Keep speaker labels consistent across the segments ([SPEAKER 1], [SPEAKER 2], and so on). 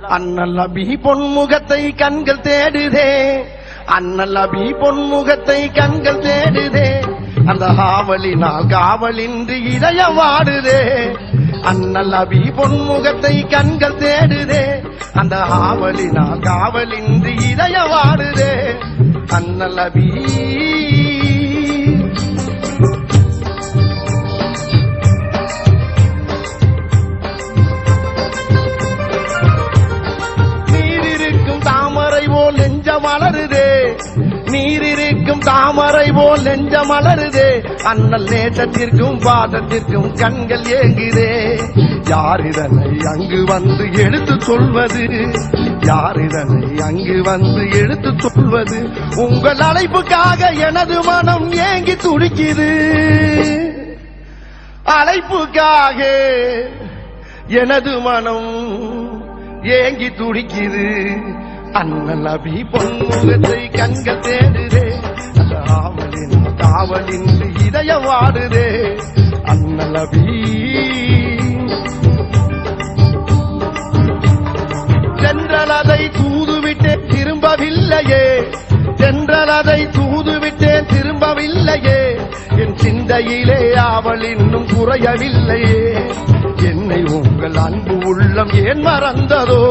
[SPEAKER 1] அண்ணல் நபி பொன்முகத்தை கண்கள் தேடுதே, அண்ணல் நபி பொன்முகத்தை கண்கள் தேடுதே, அந்த ஆவலினால் காவலின்றி இதயம் வாடுதே. அண்ணல் நபி பொன்முகத்தை கண்கள் தேடுதே, அந்த ஆவலினால் காவலின்றி இதயம் வாடுதே. அண்ணல் நபி மலருதே, நீரிருக்கும் தாமரை போல் நெஞ்ச மலருதே. அண்ணல் நேசத்திற்கும் பாதத்திற்கும் கண்கள் ஏங்குதே. யார் இதனை அங்கு வந்து எடுத்து சொல்வது, யார் இதனை அங்கு வந்து எடுத்து சொல்வது. உங்கள் அழைப்புக்காக எனது மனம் ஏங்கி துடிக்குது, அழைப்புக்காக எனது மனம் ஏங்கி துடிக்குது. அண்ணல் நபி பொன்முகத்தை கண்கள் தேடுதே, ஆவலின் காவலின் இதயம் வாடுதே. அண்ணல் நபி சென்றல் அதை தூதுவிட்டேன் திரும்பவில்லையே, சென்றல் அதை தூதுவிட்டேன் திரும்பவில்லையே. என் சிந்தையிலே அவள் இன்னும் குறையவில்லையே. என்னை உங்கள் அன்பு உள்ளம் ஏன் மறந்ததோ,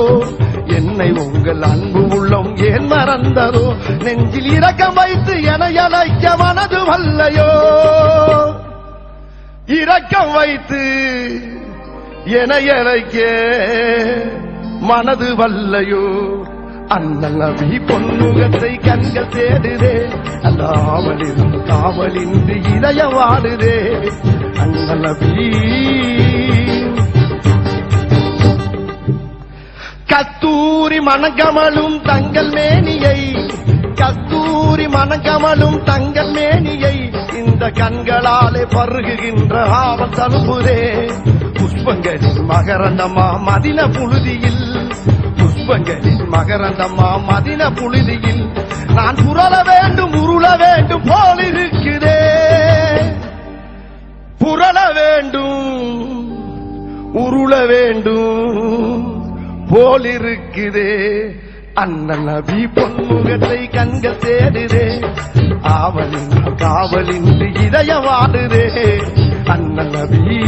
[SPEAKER 1] என்னை உங்கள் அன்பு உள்ளம் ஏன் மறந்ததோ. நெஞ்சில் இரக்கம் வைத்து என அழைக்க மனது வல்லையோ, இரக்கம் வைத்து என அழைக்க மனது வல்லையோ. அண்ணல் நபி பொன்முகத்தை கண்கள் தேடுதே, அந்த ஆவலின் காவலின்றி இதயம் வாடுதே. அண்ணல் நபி கஸ்தூரி மணக்கமலும் தங்கள் மேனியை, கஸ்தூரி மணக்கமலும் தங்கள் மேனியை இந்த கண்களாலே பருகுகின்ற ஆவல் தழும்புதே. புஷ்பங்களின் மகரந்தமா மதின புழுதியில், புஷ்பங்களின் மகரந்தமா மதின புழுதியில் நான் புரள வேண்டும் உருள வேண்டும் போல் இருக்குதே, புரள வேண்டும் உருள வேண்டும் போல் இருக்குதே. அண்ணல் நபி பொன்முகத்தை கண்கள் தேடுதே, ஆவலின் காவலின்றி இதயம் வாடுதே. அண்ணல் நபி